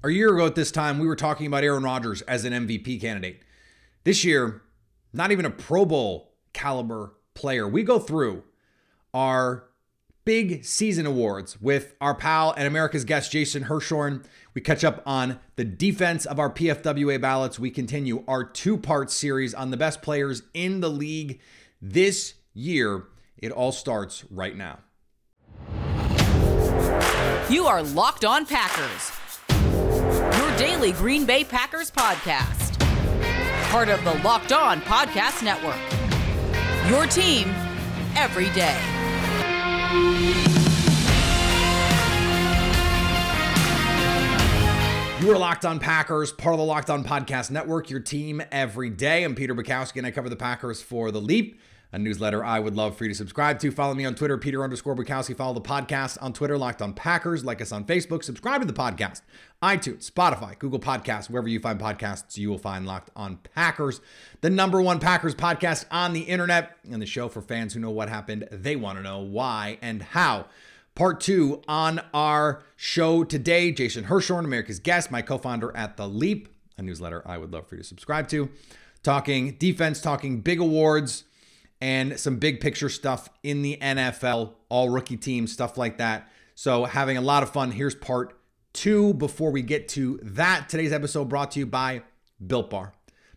A year ago at this time, we were talking about Aaron Rodgers as an MVP candidate. This year, not even a Pro Bowl caliber player. We go through our big season awards with our pal and America's guest, Jason Hirschhorn. We catch up on the defense of our PFWA ballots. We continue our two-part series on the best players in the league this year. It all starts right now. You are Locked On Packers, your daily Green Bay Packers podcast. Part of the Locked On Podcast Network, your team every day. You are Locked On Packers, part of the Locked On Podcast Network, your team every day. I'm Peter Bukowski, and I cover the Packers for The Leap, a newsletter I would love for you to subscribe to. Follow me on Twitter, Peter_Bukowski. Follow the podcast on Twitter, Locked On Packers. Like us on Facebook. Subscribe to the podcast. iTunes, Spotify, Google Podcasts, wherever you find podcasts, you will find Locked On Packers, the #1 Packers podcast on the internet, and the show for fans who know what happened. They want to know why and how. Part 2 on our show today. Jason Hirschhorn, America's guest, my co-founder at The Leap, a newsletter I would love for you to subscribe to. Talking defense, talking big awards, and some big picture stuff in the NFL, all rookie teams, stuff like that. So having a lot of fun. Here's part 2. Before we get to that, today's episode brought to you by Built Bar.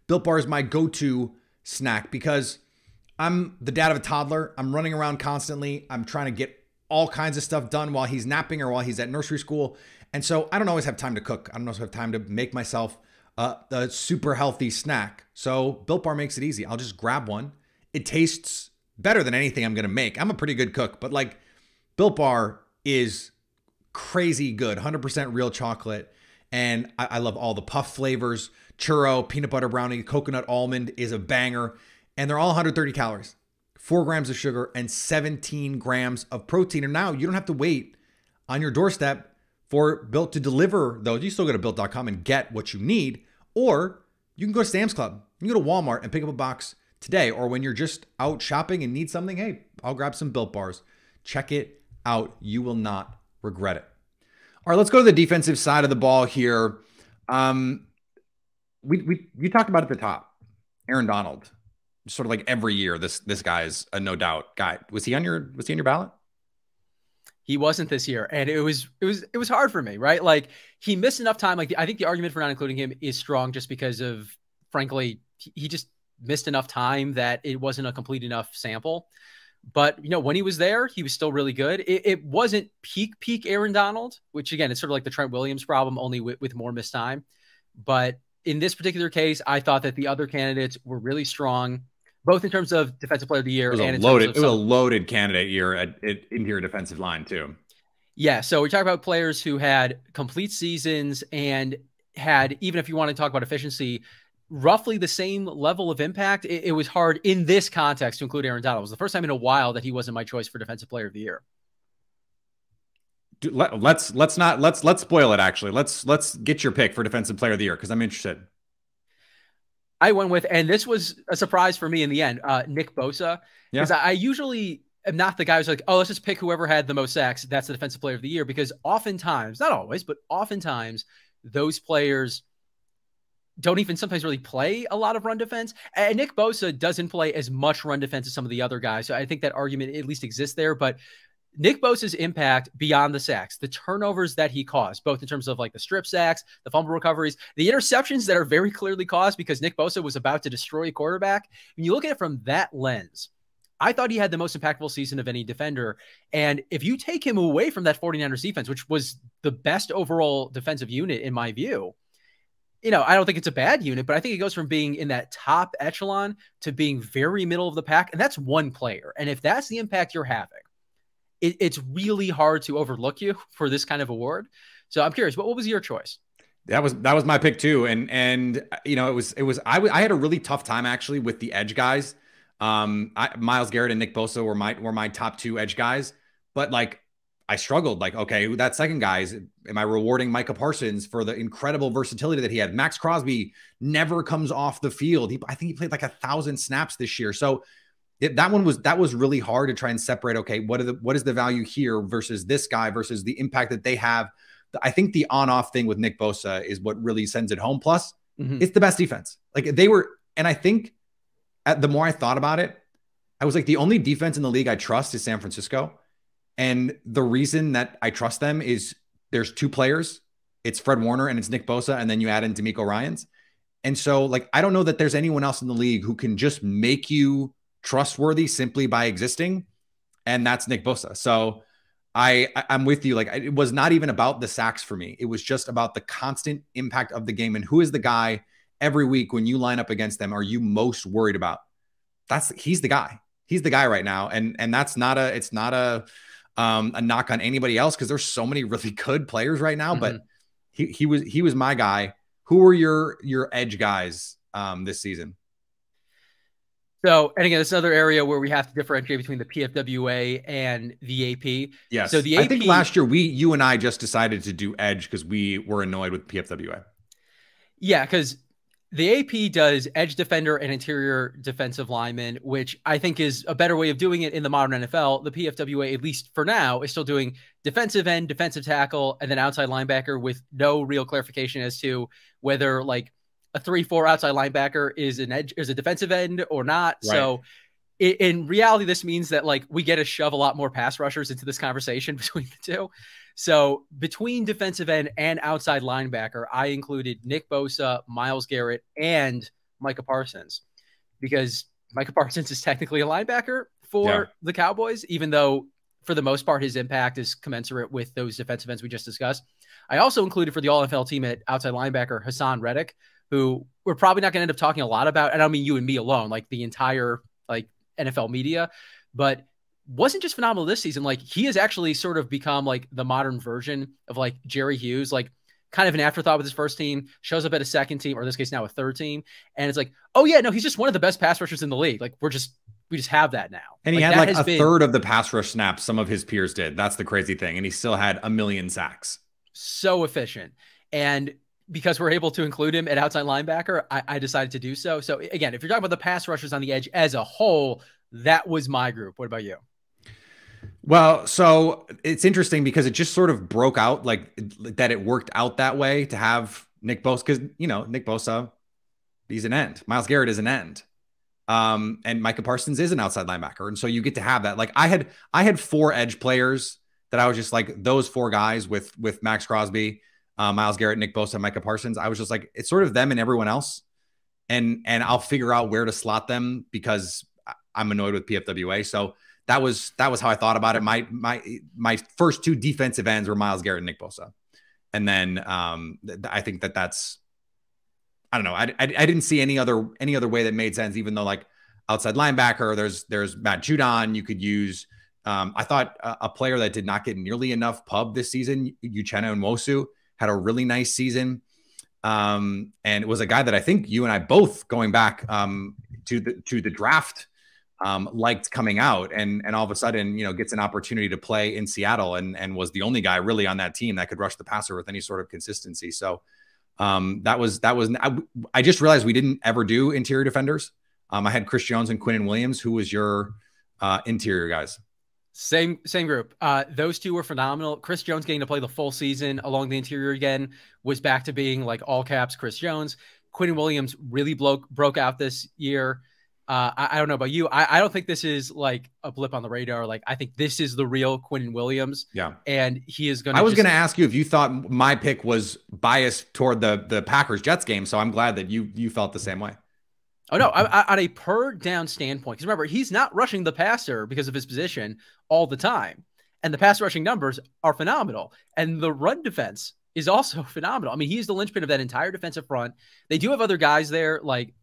Built Bar is my go-to snack because I'm the dad of a toddler. I'm running around constantly. I'm trying to get all kinds of stuff done while he's napping or while he's at nursery school. And so I don't always have time to cook. I don't always have time to make myself a super healthy snack. So Built Bar makes it easy. I'll just grab one. It tastes better than anything I'm going to make. I'm a pretty good cook, but like Built Bar is crazy good. 100% real chocolate. And I love all the puff flavors. Churro, peanut butter brownie, coconut almond is a banger. And they're all 130 calories. 4 grams of sugar, and 17 grams of protein. And now you don't have to wait on your doorstep for Built to deliver those. You still go to Built.com and get what you need, or you can go to Sam's Club. You can go to Walmart and pick up a box today. Or when you're just out shopping and need something, hey, I'll grab some Built Bars. Check it out. You will not regret it. All right, let's go to the defensive side of the ball here. You talked about at the top, Aaron Donald. Sort of like every year, this guy is a no doubt guy. Was he on your ballot? He wasn't this year, and it was hard for me, right? Like he missed enough time. Like I think the argument for not including him is strong, just because of, frankly, he just missed enough time that it wasn't a complete enough sample. But when he was there, he was still really good. It wasn't peak Aaron Donald, which again, it's sort of like the Trent Williams problem, only with more missed time. But in this particular case, I thought that the other candidates were really strong, both in terms of defensive player of the year. It was a loaded candidate year at interior defensive line too. Yeah. So we talk about players who had complete seasons and had, even if you want to talk about efficiency, roughly the same level of impact. It was hard in this context to include Aaron Donald. It was the first time in a while that he wasn't my choice for defensive player of the year. Dude, let's spoil it. Actually, let's get your pick for defensive player of the year, because I'm interested. I went with, and this was a surprise for me in the end, Nick Bosa. Because I usually am not the guy who's like, oh, let's just pick whoever had the most sacks. That's the defensive player of the year. Because oftentimes, not always, but oftentimes, those players don't even sometimes really play a lot of run defense. And Nick Bosa doesn't play as much run defense as some of the other guys. So I think that argument at least exists there. But Nick Bosa's impact beyond the sacks, the turnovers that he caused, both in terms of like the strip sacks, the fumble recoveries, the interceptions that are very clearly caused because Nick Bosa was about to destroy a quarterback. When you look at it from that lens, I thought he had the most impactful season of any defender. And if you take him away from that 49ers defense, which was the best overall defensive unit in my view, I don't think it's a bad unit, but I think it goes from being in that top echelon to being very middle of the pack. And that's one player. And if that's the impact you're having, it's really hard to overlook you for this kind of award. So I'm curious, what was your choice? That was my pick too. And I had a really tough time actually with the edge guys. Myles Garrett and Nick Bosa were my top 2 edge guys, but like I struggled. Like, okay, that second guy am I rewarding Micah Parsons for the incredible versatility that he had? Max Crosby never comes off the field. I think he played like 1,000 snaps this year. So that was really hard to try and separate. Okay, what is the value here versus this guy versus the impact that they have I think the on-off thing with Nick Bosa is what really sends it home. Plus, it's the best defense. Like they were, and I think the more I thought about it, I was like, the only defense in the league I trust is San Francisco. And the reason that I trust them is there's two players. It's Fred Warner and it's Nick Bosa. And then you add in D'Amico Ryans. And so like, I don't know that there's anyone else in the league who can just make you trustworthy simply by existing. And that's Nick Bosa. So I'm with you. Like, it was not even about the sacks for me. It was just about the constant impact of the game. And who is the guy every week when you line up against them are you most worried about? He's the guy. He's the guy right now. And it's not a knock on anybody else, because there's so many really good players right now, but he was my guy. Who were your edge guys this season? So, and again, this is another area where we have to differentiate between the PFWA and the AP. Yes. So the AP, I think last year you and I just decided to do edge because we were annoyed with PFWA. Yeah, because the AP does edge defender and interior defensive lineman, which I think is a better way of doing it in the modern NFL. The PFWA, at least for now, is still doing defensive end, defensive tackle, and then outside linebacker with no real clarification as to whether like a 3-4 outside linebacker is a defensive end or not. Right. So in reality, this means that like we get to shove a lot more pass rushers into this conversation between the two. So between defensive end and outside linebacker, I included Nick Bosa, Myles Garrett, and Micah Parsons, because Micah Parsons is technically a linebacker for the Cowboys, even though for the most part his impact is commensurate with those defensive ends we just discussed. I also included for the All-NFL team at outside linebacker Hassan Reddick, who we're probably not going to end up talking a lot about. And I don't mean you and me alone, like the entire like NFL media, but wasn't just phenomenal this season. Like he has actually sort of become like the modern version of like Jerry Hughes, like kind of an afterthought with his first team, shows up at a second team, or in this case now a third team. And it's like, oh yeah, no, he's just one of the best pass rushers in the league. Like we just have that now. And he had like a third of the pass rush snaps some of his peers did. That's the crazy thing. And he still had 1 million sacks. So efficient. And because we're able to include him at outside linebacker, I decided to do so. So again, if you're talking about the pass rushers on the edge as a whole, that was my group. What about you? Well, so it's interesting because it just sort of broke out like that. It worked out that way to have Nick Bosa, because, you know, Nick Bosa, he's an end. Myles Garrett is an end. And Micah Parsons is an outside linebacker. And so you get to have that. Like I had 4 edge players that I was just like, those 4 guys with Max Crosby, Myles Garrett, Nick Bosa, Micah Parsons. I was just like, it's sort of them and everyone else. And I'll figure out where to slot them because I'm annoyed with PFWA. So that was how I thought about it. My first 2 defensive ends were Myles Garrett and Nick Bosa. And then I think that's, I don't know. I didn't see any other way that made sense, even though like outside linebacker, there's Matt Judon you could use. I thought a player that did not get nearly enough pub this season, Uchenna Nwosu, had a really nice season. And it was a guy that I think you and I both going back to the draft liked coming out, and all of a sudden, you know, gets an opportunity to play in Seattle and was the only guy really on that team that could rush the passer with any sort of consistency. So I just realized we didn't ever do interior defenders. I had Chris Jones and Quinnen Williams. Who was your interior guys? Same group. Those 2 were phenomenal. Chris Jones getting to play the full season along the interior again was back to being like all caps Chris Jones. Quinnen Williams really broke out this year. I don't know about you. I don't think this is like a blip on the radar. Like I think this is the real Quinnen Williams. Yeah. And he is going to. I was going to ask you if you thought my pick was biased toward the Packers Jets game. So I'm glad that you felt the same way. Oh, no, on a per down standpoint, because remember, he's not rushing the passer because of his position all the time. And the pass rushing numbers are phenomenal. And the run defense is also phenomenal. I mean, he's the linchpin of that entire defensive front. They do have other guys there, like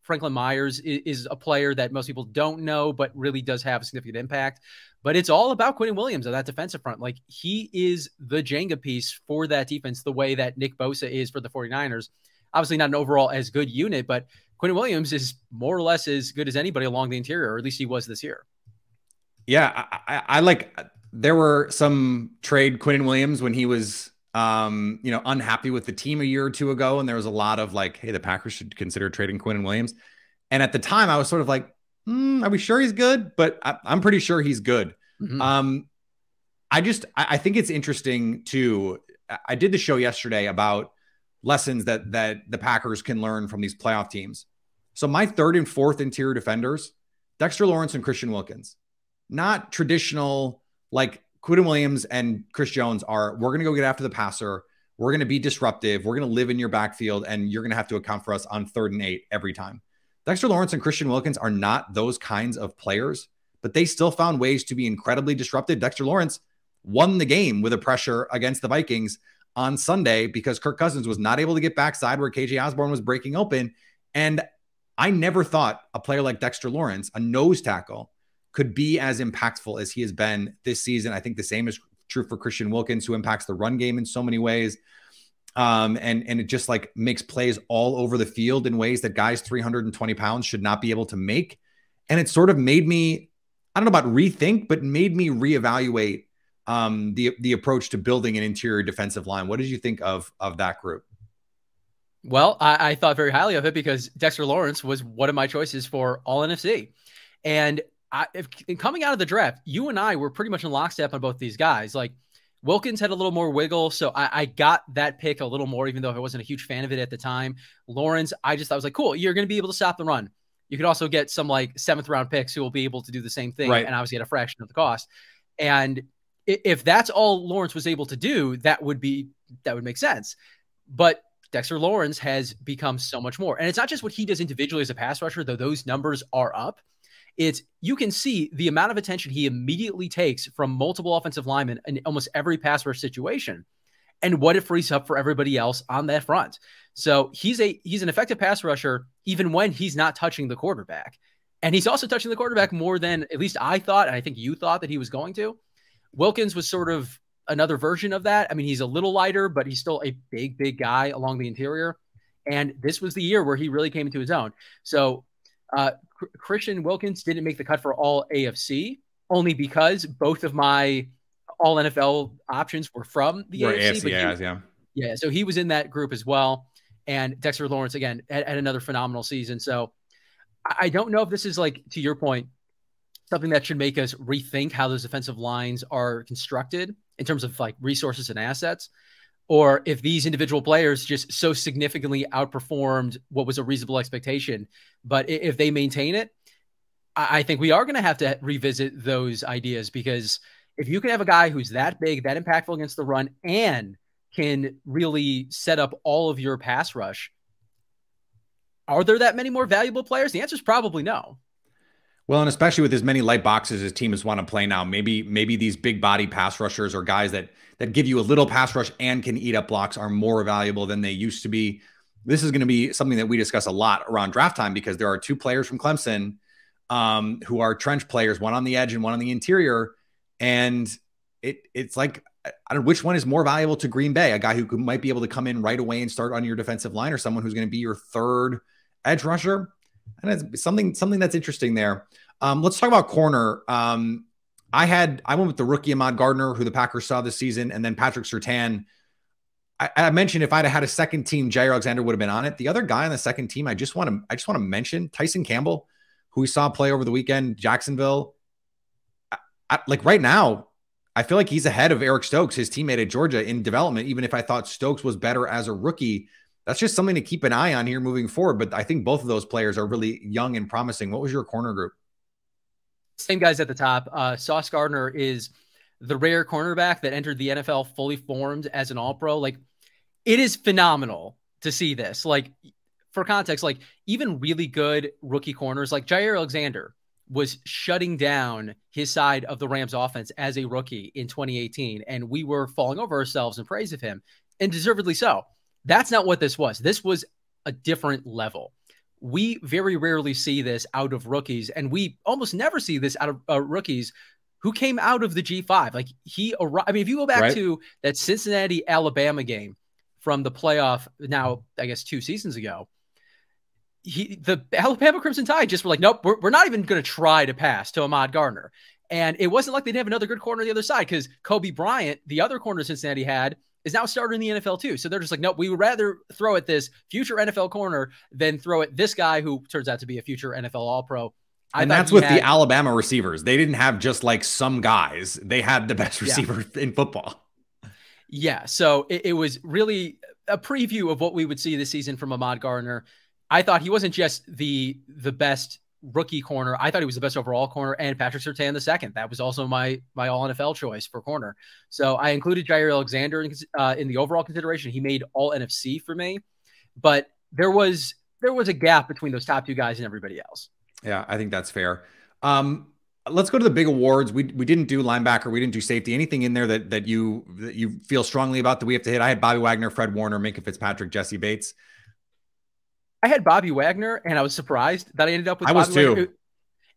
Franklin Myers is a player that most people don't know, but really does have a significant impact. But it's all about Quinnen Williams on that defensive front. Like he is the Jenga piece for that defense, the way that Nick Bosa is for the 49ers. Obviously not an overall as good unit, but Quinnen Williams is more or less as good as anybody along the interior, or at least he was this year. Yeah, I like, there were some trade Quinnen Williams when he was, unhappy with the team a year or 2 ago. And there was a lot of like, hey, the Packers should consider trading Quinnen Williams. And at the time I was sort of like, are we sure he's good? But I'm pretty sure he's good. I think it's interesting too. I did the show yesterday about lessons that the Packers can learn from these playoff teams. So my third and fourth interior defenders, Dexter Lawrence and Christian Wilkins, not traditional like Quinn Williams and Chris Jones are. We're going to go get after the passer. We're going to be disruptive. We're going to live in your backfield, and you're going to have to account for us on 3rd and 8 every time. Dexter Lawrence and Christian Wilkins are not those kinds of players, but they still found ways to be incredibly disruptive. Dexter Lawrence won the game with a pressure against the Vikings on Sunday because Kirk Cousins was not able to get backside where KJ Osborne was breaking open. And I never thought a player like Dexter Lawrence, a nose tackle, could be as impactful as he has been this season. I think the same is true for Christian Wilkins, who impacts the run game in so many ways. And it just like makes plays all over the field in ways that guys 320 pounds should not be able to make. And it sort of made me, I don't know about rethink, but made me reevaluate the approach to building an interior defensive line. What did you think of that group? Well, I thought very highly of it because Dexter Lawrence was one of my choices for all NFC. And coming out of the draft, you and I were pretty much in lockstep on both these guys. Like Wilkins had a little more wiggle, so I got that pick a little more, even though I wasn't a huge fan of it at the time. Lawrence, I just thought was like, cool, you're going to be able to stop the run. You could also get some like 7th round picks who will be able to do the same thing, right, and obviously at a fraction of the cost. And if that's all Lawrence was able to do, that would make sense. But Dexter Lawrence has become so much more. And it's not just what he does individually as a pass rusher, though those numbers are up. You can see the amount of attention he immediately takes from multiple offensive linemen in almost every pass rush situation and what it frees up for everybody else on that front. So he's an effective pass rusher even when he's not touching the quarterback. And he's also touching the quarterback more than at least I thought, and I think you thought that he was going to. Wilkins was sort of another version of that. I mean, he's a little lighter, but he's still a big guy along the interior. And this was the year where he really came into his own. So Christian Wilkins didn't make the cut for all AFC only because both of my all NFL options were from the AFC. Yeah. So he was in that group as well. And Dexter Lawrence, again, had another phenomenal season. So I don't know if this is, like, to your point, something that should make us rethink how those defensive lines are constructed in terms of like resources and assets, or if these individual players just so significantly outperformed what was a reasonable expectation. But if they maintain it, I think we are going to have to revisit those ideas, because if you can have a guy who's that big, that impactful against the run, and can really set up all of your pass rush, are there that many more valuable players? The answer is probably no. Well, and especially with as many light boxes as teams want to play now, maybe these big body pass rushers or guys that give you a little pass rush and can eat up blocks are more valuable than they used to be. This is going to be something that we discuss a lot around draft time, because there are 2 players from Clemson who are trench players, one on the edge and one on the interior. And it's like, I don't know which one is more valuable to Green Bay, a guy who might be able to come in right away and start on your defensive line, or someone who's going to be your 3rd edge rusher. And it's something that's interesting there. Let's talk about corner. I went with the rookie Ahmad Gardner, who the Packers saw this season, and then Patrick Surtain. I mentioned if I'd had a second team, Jair Alexander would have been on it. The other guy on the second team, I just want to mention Tyson Campbell, who we saw play over the weekend, Jacksonville. Like right now, I feel like he's ahead of Eric Stokes, his teammate at Georgia, in development, even if I thought Stokes was better as a rookie. That's just something to keep an eye on here moving forward. But I think both of those players are really young and promising. What was your corner group? Same guys at the top. Sauce Gardner is the rare cornerback that entered the NFL fully formed as an all-pro. Like, it is phenomenal to see this. Like, for context, like even really good rookie corners like Jair Alexander was shutting down his side of the Rams offense as a rookie in 2018. And we were falling over ourselves in praise of him, and deservedly so. That's not what this was. This was a different level. We very rarely see this out of rookies, and we almost never see this out of rookies who came out of the G5. Like I mean, if you go back to that Cincinnati, Alabama game from the playoff, now, I guess 2 seasons ago, the Alabama Crimson Tide just were like, nope, we're not even going to try to pass to Ahmad Gardner. And it wasn't like they didn't have another good corner on the other side, because Kobe Bryant, the other corner Cincinnati had, is now starting in the NFL too. So they're just like, nope, we would rather throw at this future NFL corner than throw at this guy who turns out to be a future NFL All-Pro. And that's with the Alabama receivers. They didn't have just like some guys. They had the best receiver in football. Yeah. So it was really a preview of what we would see this season from Ahmad Gardner. I thought he wasn't just the best rookie corner. I thought he was the best overall corner, and Patrick Surtain the second. That was also my all NFL choice for corner. So I included Jair Alexander in the overall consideration. He made all NFC for me, but there was a gap between those top two guys and everybody else. Yeah, I think that's fair. Let's go to the big awards. We didn't do linebacker. We didn't do safety. Anything in there that you feel strongly about that we have to hit? I had Bobby Wagner, Fred Warner, Minkah Fitzpatrick, Jesse Bates. I had Bobby Wagner, and I was surprised that I ended up with Bobby Wagner.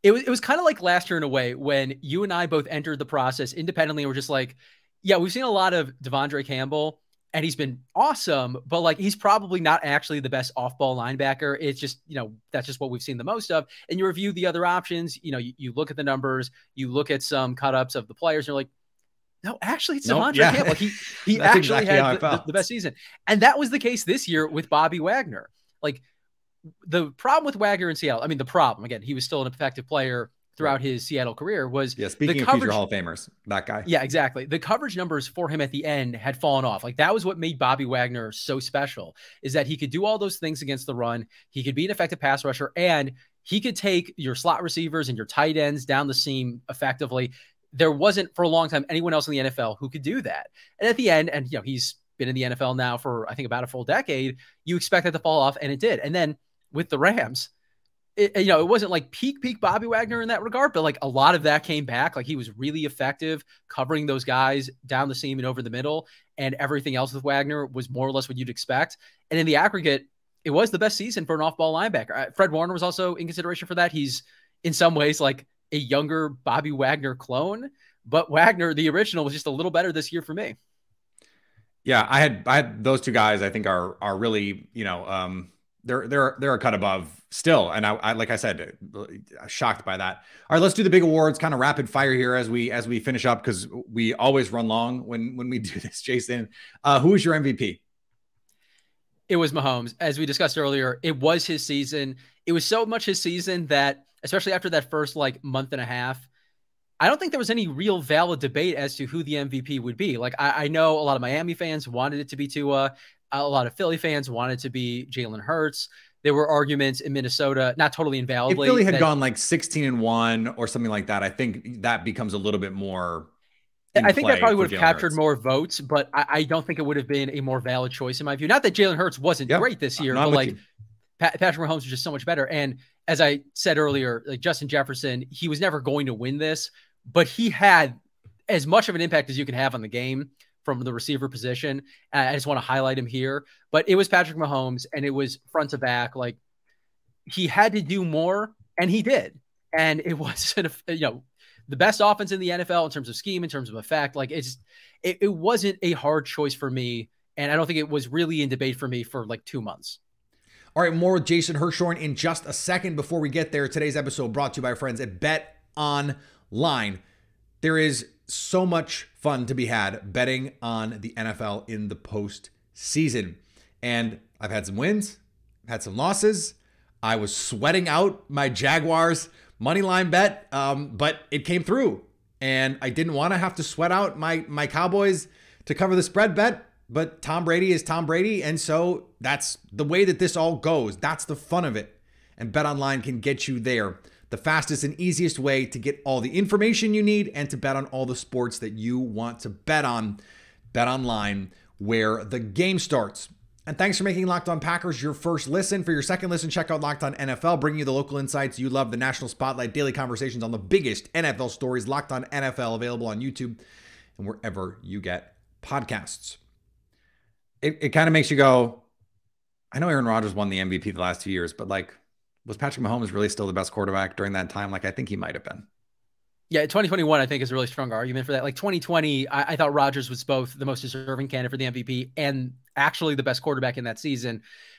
It was kind of like last year in a way when you and I both entered the process independently. We're just like, yeah, we've seen a lot of Devondre Campbell, and he's been awesome, but like he's probably not actually the best off-ball linebacker. It's just, that's just what we've seen the most of. And you review the other options, you look at the numbers, you look at some cut-ups of the players, and you're like, no, actually, it's Devondre Campbell. He actually had the best season. And that was the case this year with Bobby Wagner. Like, the problem with Wagner in Seattle, the problem, again, he was still an effective player throughout his Seattle career, was speaking of future Hall of Famers, that guy. Yeah, exactly. The coverage numbers for him at the end had fallen off. Like, that was what made Bobby Wagner so special, is that he could do all those things against the run. He could be an effective pass rusher, and he could take your slot receivers and your tight ends down the seam effectively. There wasn't, for a long time, anyone else in the NFL who could do that. And at the end, and he's been in the NFL now for, I think, about a full decade, you expect that to fall off, and it did. And then with the Rams, it wasn't like peak Bobby Wagner in that regard, but like a lot of that came back. Like, he was really effective covering those guys down the seam and over the middle, and everything else with Wagner was more or less what you'd expect. And in the aggregate, it was the best season for an off-ball linebacker. Fred Warner was also in consideration for that. He's in some ways like a younger Bobby Wagner clone, but Wagner, the original, was just a little better this year for me. Yeah, I had those two guys. I think are really, they're a cut above still. And I like I said, shocked by that. All right, let's do the big awards, kind of rapid fire here as we finish up, because we always run long when we do this. Jason, who is your MVP? It was Mahomes. As we discussed earlier, it was his season. It was so much his season that, especially after that first month and a half, I don't think there was any real valid debate as to who the MVP would be. Like, I know a lot of Miami fans wanted it to be Tua. A lot of Philly fans wanted it to be Jalen Hurts. There were arguments in Minnesota, not totally invalidly. If Philly had gone 16-1 or something like that, I think that becomes a little bit more. I think that probably would have captured more votes, but I don't think it would have been a more valid choice in my view. Not that Jalen Hurts wasn't great this year, but Patrick Mahomes was just so much better. And as I said earlier, like Justin Jefferson, he was never going to win this, but he had as much of an impact as you can have on the game from the receiver position. I just want to highlight him here, but it was Patrick Mahomes, and it was front to back. Like, he had to do more, and he did. And it wasn't, the best offense in the NFL in terms of scheme, in terms of effect. Like, it wasn't a hard choice for me. And I don't think it was really in debate for me for 2 months. All right, more with Jason Hirschhorn in just a second. Before we get there, today's episode brought to you by our friends at BetOnline. There is so much fun to be had betting on the NFL in the postseason. And I've had some wins, I've had some losses. I was sweating out my Jaguars money line bet, but it came through. And I didn't want to have to sweat out my Cowboys to cover the spread bet. But Tom Brady is Tom Brady. And so that's the way that this all goes. That's the fun of it. And BetOnline can get you there. The fastest and easiest way to get all the information you need and to bet on all the sports that you want to bet on. BetOnline, where the game starts. And thanks for making Locked On Packers your first listen. For your second listen, check out Locked On NFL, bringing you the local insights you love, the national spotlight, daily conversations on the biggest NFL stories. Locked On NFL, available on YouTube and wherever you get podcasts. It kind of makes you go, I know Aaron Rodgers won the MVP the last 2 years, but was Patrick Mahomes really still the best quarterback during that time? I think he might have been. Yeah, 2021, I think, is a really strong argument for that. 2020, I thought Rodgers was both the most deserving candidate for the MVP and actually the best quarterback in that season.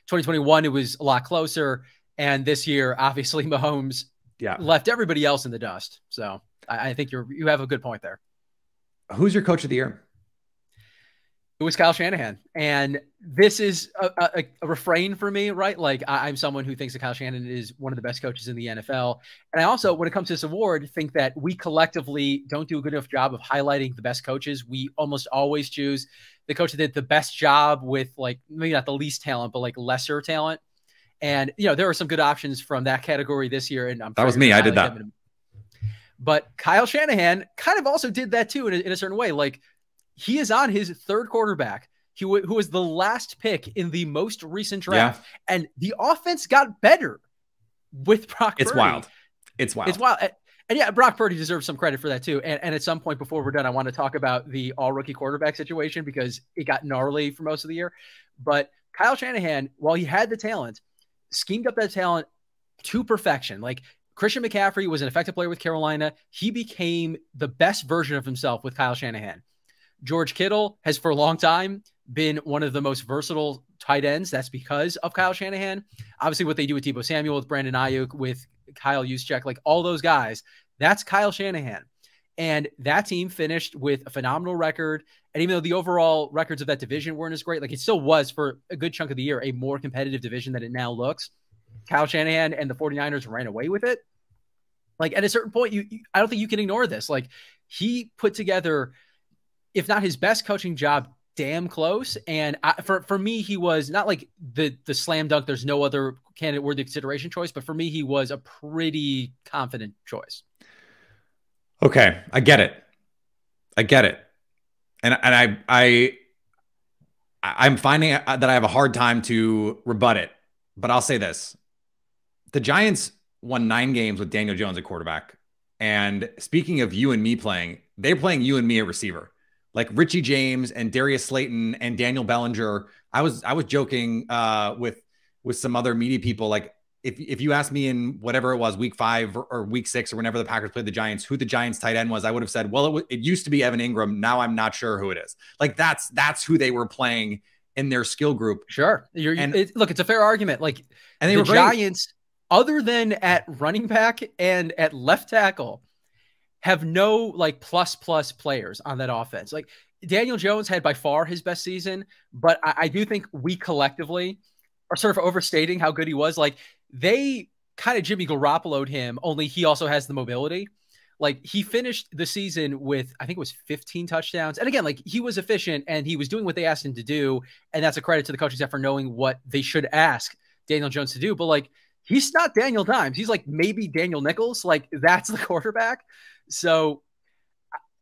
2021, it was a lot closer. And this year, obviously, Mahomes left everybody else in the dust. So I think you have a good point there. Who's your coach of the year? It was Kyle Shanahan. And this is a refrain for me, right? Like I'm someone who thinks that Kyle Shanahan is one of the best coaches in the NFL. And I also, when it comes to this award, think that we collectively don't do a good enough job of highlighting the best coaches. We almost always choose the coach that did the best job with, like, maybe not the least talent, but like lesser talent. And, there are some good options from that category this year. And that was me. I did that. But Kyle Shanahan kind of also did that too, in a certain way. Like, he is on his third quarterback, who was the last pick in the most recent draft. Yeah. And the offense got better with Brock Purdy. It's wild. It's wild. And yeah, Brock Purdy deserves some credit for that too. And at some point before we're done, I want to talk about the all-rookie quarterback situation because it got gnarly for most of the year. But Kyle Shanahan, while he had the talent, schemed up that talent to perfection. Like, Christian McCaffrey was an effective player with Carolina. He became the best version of himself with Kyle Shanahan. George Kittle has for a long time been one of the most versatile tight ends. That's because of Kyle Shanahan. Obviously, what they do with Deebo Samuel, with Brandon Ayuk, with Kyle Juszczyk, like all those guys, that's Kyle Shanahan. And that team finished with a phenomenal record. And even though the overall records of that division weren't as great, like it still was for a good chunk of the year, a more competitive division than it now looks. Kyle Shanahan and the 49ers ran away with it. Like, at a certain point, I don't think you can ignore this. Like, he put together, if not his best coaching job, damn close. And for me, he was not like the slam dunk, there's no other candidate worthy consideration choice, but for me, he was a pretty confident choice. Okay, I get it. And I'm finding that I have a hard time to rebut it. But I'll say this. The Giants won 9 games with Daniel Jones at quarterback. And speaking of you and me playing, they're playing you and me at receiver. Like Richie James and Darius Slayton and Daniel Bellinger. I was joking with some other media people. Like, if you asked me in whatever it was, week 5 or week 6 or whenever the Packers played the Giants, who the Giants tight end was, I would have said, well, it used to be Evan Ingram. Now I'm not sure who it is. Like, that's who they were playing in their skill group. Sure. Look, it's a fair argument. Like, and they the were great. Giants, other than at running back and at left tackle, have no like plus players on that offense. Like, Daniel Jones had by far his best season, but I do think we collectively are sort of overstating how good he was. Like, they kind of Jimmy Garoppolo'd him, only he also has the mobility. Like, he finished the season with, I think it was 15 touchdowns. And again, like, he was efficient and he was doing what they asked him to do. And that's a credit to the coaching staff for knowing what they should ask Daniel Jones to do. But like, he's not Daniel Dimes. He's like maybe Daniel Nichols. Like, that's the quarterback. So,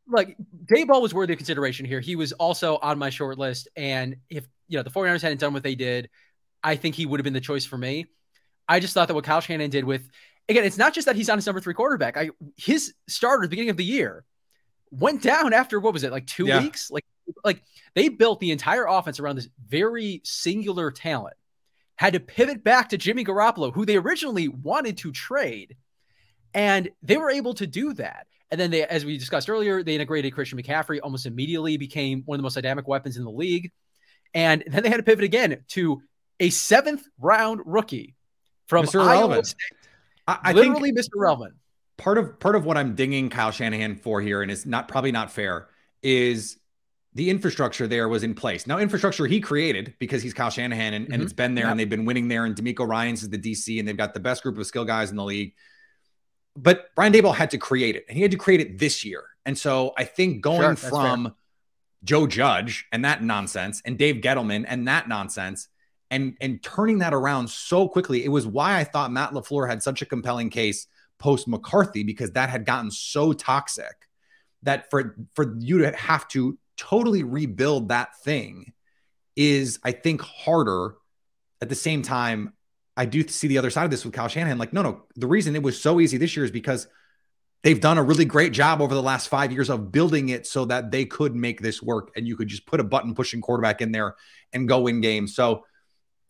like, Daboll was worthy of consideration here. He was also on my short list. And if, the 49ers hadn't done what they did, I think he would have been the choice for me. I just thought that what Kyle Shanahan did with, again, it's not just that he's on his number 3 quarterback. His starter at the beginning of the year went down after, what was it, like 2 weeks? Like they built the entire offense around this very singular talent, had to pivot back to Jimmy Garoppolo, who they originally wanted to trade. And they were able to do that. And then they, as we discussed earlier, they integrated Christian McCaffrey, almost immediately became one of the most dynamic weapons in the league. And then they had to pivot again to a 7th round rookie from Iowa State. I literally Mr. Relevant. Part of what I'm dinging Kyle Shanahan for here, and it's probably not fair, is the infrastructure there was in place. Now, infrastructure he created because he's Kyle Shanahan and it's been there and they've been winning there. And D'Amico Ryans is the DC and they've got the best group of skill guys in the league. But Brian Daboll had to create it, and he had to create it this year. And so I think going from Joe Judge and that nonsense and Dave Gettleman and that nonsense and turning that around so quickly, it was why I thought Matt LaFleur had such a compelling case post McCarthy, because that had gotten so toxic that for you to have to totally rebuild that thing is, I think, harder. At the same time, I do see the other side of this with Kyle Shanahan. Like, no, the reason it was so easy this year is because they've done a really great job over the last 5 years of building it so that they could make this work and you could just put a button pushing quarterback in there and go win games. So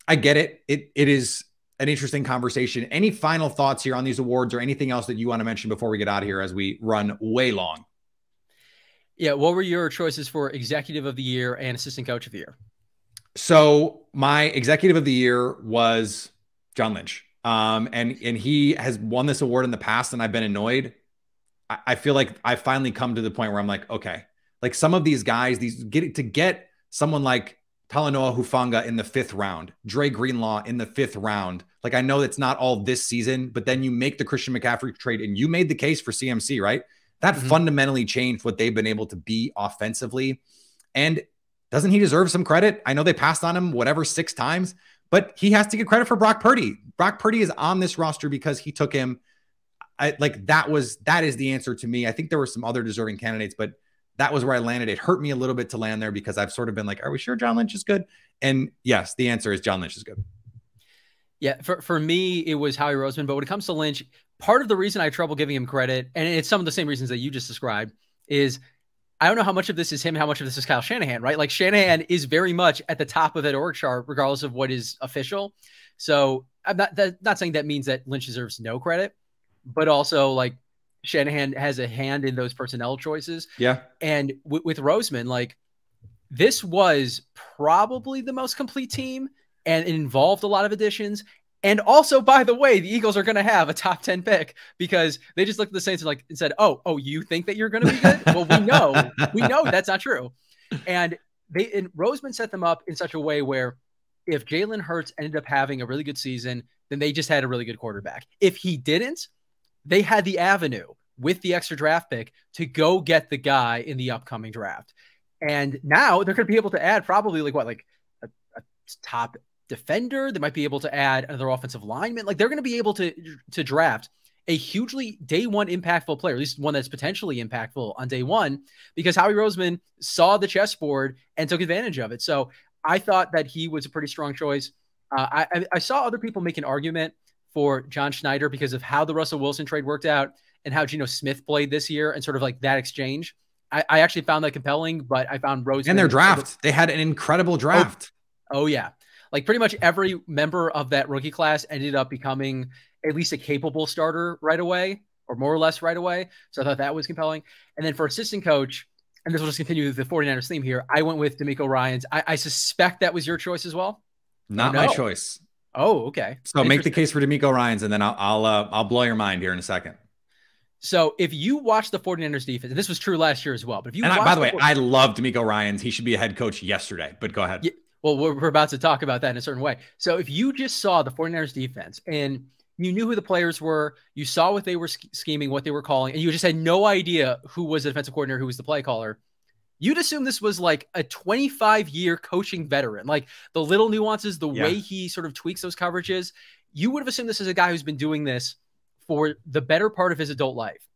I get it. It is an interesting conversation. Any final thoughts here on these awards or anything else that you want to mention before we get out of here as we run way long? Yeah. What were your choices for executive of the year and assistant coach of the year? So my executive of the year was John Lynch. And he has won this award in the past and I've been annoyed. I feel like I finally come to the point where I'm like, okay, like some of these guys, to get someone like Talanoa Hufanga in the 5th round, Dre Greenlaw in the 5th round. Like, I know it's not all this season, but then you make the Christian McCaffrey trade and you made the case for CMC, right? That fundamentally changed what they've been able to be offensively. And doesn't he deserve some credit? I know they passed on him, 6 times, but he has to get credit for Brock Purdy. Brock Purdy is on this roster because he took him. That is the answer to me. I think there were some other deserving candidates, but that was where I landed. It hurt me a little bit to land there because I've sort of been like, are we sure John Lynch is good? And yes, the answer is John Lynch is good. Yeah, for me, it was Howie Roseman. But when it comes to Lynch, part of the reason I have trouble giving him credit, and it's some of the same reasons that you just described, is I don't know how much of this is him, how much of this is Kyle Shanahan, right? Like, Shanahan is very much at the top of that org chart, regardless of what is official. So I'm not saying that means that Lynch deserves no credit, but also, like, Shanahan has a hand in those personnel choices. Yeah. And with Roseman, like, this was probably the most complete team, and it involved a lot of additions. And also, by the way, the Eagles are going to have a top 10 pick because they just looked at the Saints and said, oh, you think that you're going to be good? Well, we know that's not true. And Roseman set them up in such a way where if Jalen Hurts ended up having a really good season, then they just had a really good quarterback. If he didn't, they had the avenue with the extra draft pick to go get the guy in the upcoming draft. And now they're going to be able to add probably a top defender. They might be able to add another offensive lineman. Like, they're going to be able to draft a hugely day one impactful player, at least one that's potentially impactful on day one, because Howie Roseman saw the chessboard and took advantage of it. So I thought that he was a pretty strong choice. I saw other people make an argument for John Schneider because of how the Russell Wilson trade worked out and how Geno Smith played this year and sort of like that exchange. I actually found that compelling, but I found Roseman. And their draft. They had an incredible draft. Oh yeah. Like, pretty much every member of that rookie class ended up becoming at least a capable starter right away, or more or less right away. So I thought that was compelling. And then for assistant coach, and this will just continue the 49ers theme here, I went with DeMeco Ryans. I suspect that was your choice as well. Not my choice. Oh, okay. So make the case for DeMeco Ryans, and then I'll blow your mind here in a second. So if you watch the 49ers defense, and this was true last year as well, but if you by the way, I love DeMeco Ryans. He should be a head coach yesterday, but go ahead. Yeah, well, we're about to talk about that in a certain way. So if you just saw the 49ers defense and you knew who the players were, you saw what they were scheming, what they were calling, and you just had no idea who was the defensive coordinator, who was the play caller, you'd assume this was like a 25-year coaching veteran. Like, the little nuances, the way he sort of tweaks those coverages, you would have assumed this is a guy who's been doing this for the better part of his adult life.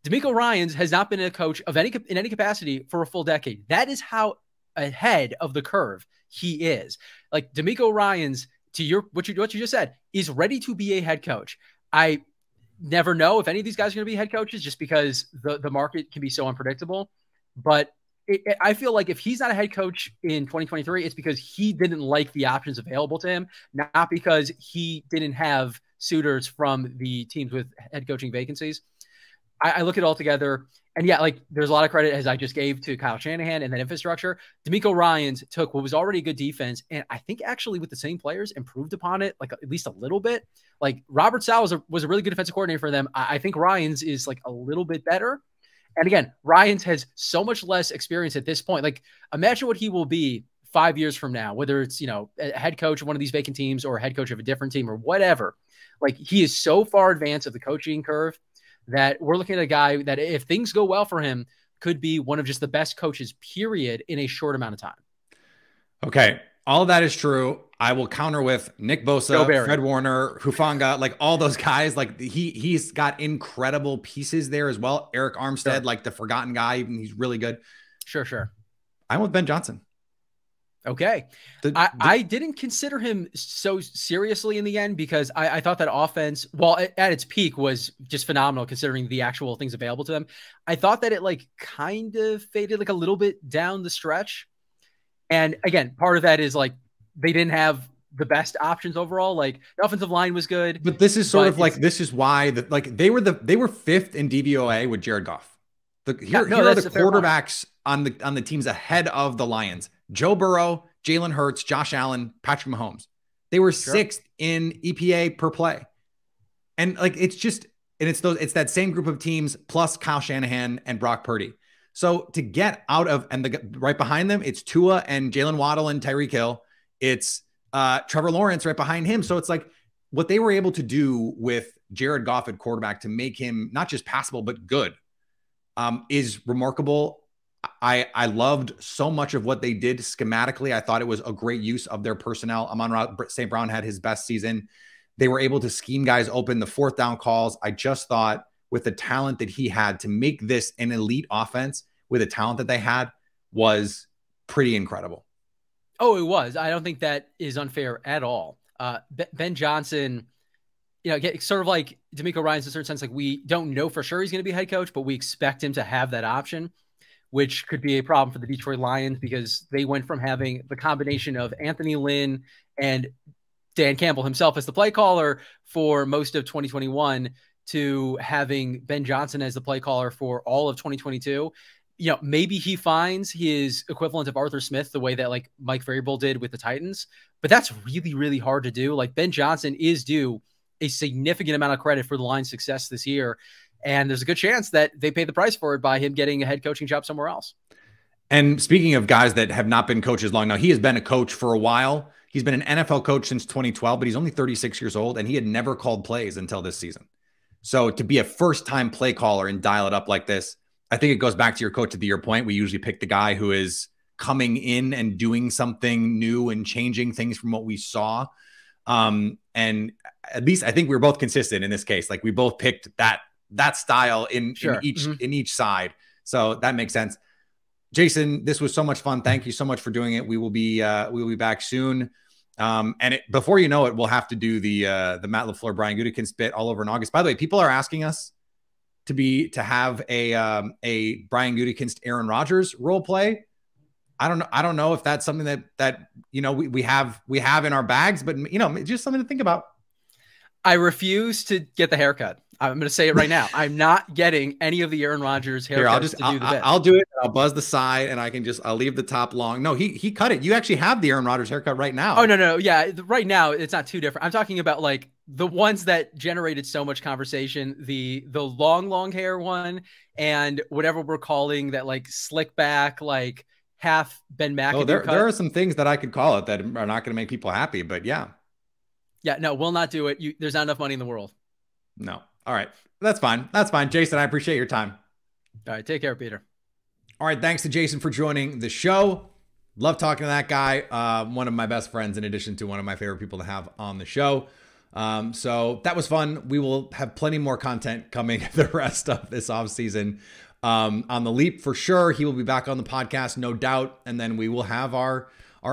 DeMeco Ryans has not been a coach in any capacity for a full decade. That is how ahead of the curve he is. Like, DeMeco Ryans, to what you just said, is ready to be a head coach. I never know if any of these guys are going to be head coaches just because the market can be so unpredictable. But I feel like if he's not a head coach in 2023, it's because he didn't like the options available to him, not because he didn't have suitors from the teams with head coaching vacancies. I look at it all together, and there's a lot of credit, as I just gave, to Kyle Shanahan and that infrastructure. DeMeco Ryans took what was already a good defense, and I think actually with the same players improved upon it, like at least a little bit. Like, Robert Saleh was a really good defensive coordinator for them. I think Ryans is like a little bit better. And again, Ryans has so much less experience at this point. Like, imagine what he will be 5 years from now, whether it's, a head coach of one of these vacant teams or a head coach of a different team or whatever. Like, he is so far advanced of the coaching curve that we're looking at a guy that, if things go well for him, could be one of just the best coaches, period, in a short amount of time. Okay. All of that is true. I will counter with Nick Bosa, Fred Warner, Hufanga, like all those guys. Like, he's got incredible pieces there as well. Eric Armstead, like the forgotten guy, even he's really good. Sure. I'm with Ben Johnson. Okay. I didn't consider him so seriously in the end because I thought that offense, while at its peak, was just phenomenal considering the actual things available to them. I thought that it kind of faded a little bit down the stretch. And again, part of that is they didn't have the best options overall. Like, the offensive line was good. But this is sort of this is why they were fifth in DVOA with Jared Goff. Here are the quarterbacks on the teams ahead of the Lions: Joe Burrow, Jalen Hurts, Josh Allen, Patrick Mahomes. They were sixth in EPA per play. And it's that same group of teams plus Kyle Shanahan and Brock Purdy. So to get out of, and right behind them, it's Tua and Jalen Waddle and Tyreek Hill. It's Trevor Lawrence right behind him. So it's like what they were able to do with Jared Goff at quarterback to make him not just passable, but good is remarkable. I loved so much of what they did schematically. I thought it was a great use of their personnel. Amon St. Brown had his best season. They were able to scheme guys open, the fourth down calls. I just thought with the talent that he had to make this an elite offense with the talent that they had was pretty incredible. Oh, it was. I don't think that is unfair at all. Ben Johnson, sort of like DeMeco Ryans in a certain sense, like we don't know for sure he's going to be head coach, but we expect him to have that option, which could be a problem for the Detroit Lions because they went from having the combination of Anthony Lynn and Dan Campbell himself as the play caller for most of 2021 to having Ben Johnson as the play caller for all of 2022. Maybe he finds his equivalent of Arthur Smith the way that like Mike Vrabel did with the Titans, but that's really, really hard to do. Like Ben Johnson is due a significant amount of credit for the Lions' success this year. And there's a good chance that they pay the price for it by him getting a head coaching job somewhere else. And speaking of guys that have not been coaches long, now he has been a coach for a while. He's been an NFL coach since 2012, but he's only 36 years old and he had never called plays until this season. So to be a first-time play caller and dial it up like this, I think it goes back to your coach of the year point. We usually pick the guy who is coming in and doing something new and changing things from what we saw. And at least I think we were both consistent in this case. Like we both picked that style in each side. So that makes sense. Jason, this was so much fun. Thank you so much for doing it. We will be back soon. Before you know it, we'll have to do the Matt LaFleur, Brian Gutekunst bit all over in August. By the way, people are asking us to have a Brian Gutekunst, Aaron Rodgers role play. I don't know if that's something that we have in our bags, but it's just something to think about. I refuse to get the haircut. I'm going to say it right now. I'm not getting any of the Aaron Rodgers haircuts. I'll do it. I'll buzz the side and I'll leave the top long. No, he cut it. You actually have the Aaron Rodgers haircut right now. Oh, no. Yeah. Right now it's not too different. I'm talking about like the ones that generated so much conversation, the long hair one and whatever we're calling that like slick back, like half Ben McAdoo. There are some things that I could call it that are not going to make people happy, but yeah. Yeah, no, we'll not do it. There's not enough money in the world. No. All right. That's fine. Jason, I appreciate your time. All right. Take care, Peter. All right. Thanks to Jason for joining the show. Love talking to that guy. One of my best friends, in addition to one of my favorite people to have on the show. So that was fun. We will have plenty more content coming the rest of this offseason on the Leap for sure. He will be back on the podcast, no doubt. And then we will have our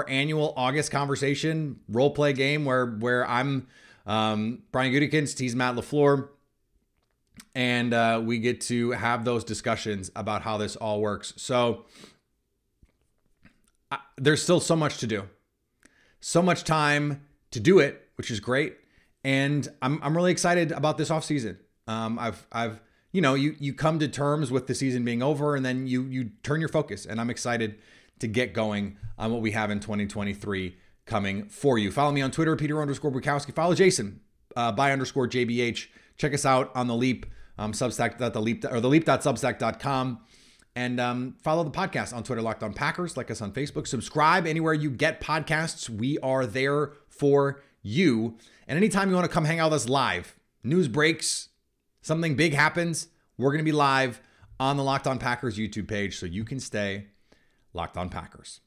annual August conversation role play game where I'm Brian Gutekunst, he's Matt LaFleur. And we get to have those discussions about how this all works. So there's still so much to do, so much time to do it, which is great. And I'm really excited about this offseason. You come to terms with the season being over and then you turn your focus, and I'm excited to get going on what we have in 2023 coming for you. Follow me on Twitter, Peter_Bukowski. Follow Jason, _JBH. Check us out on the Leap, theleap.substack.com. And follow the podcast on Twitter, Locked On Packers. Like us on Facebook. Subscribe anywhere you get podcasts. We are there for you. And anytime you want to come hang out with us live, news breaks, something big happens, we're going to be live on the Locked On Packers YouTube page so you can stay Locked On Packers.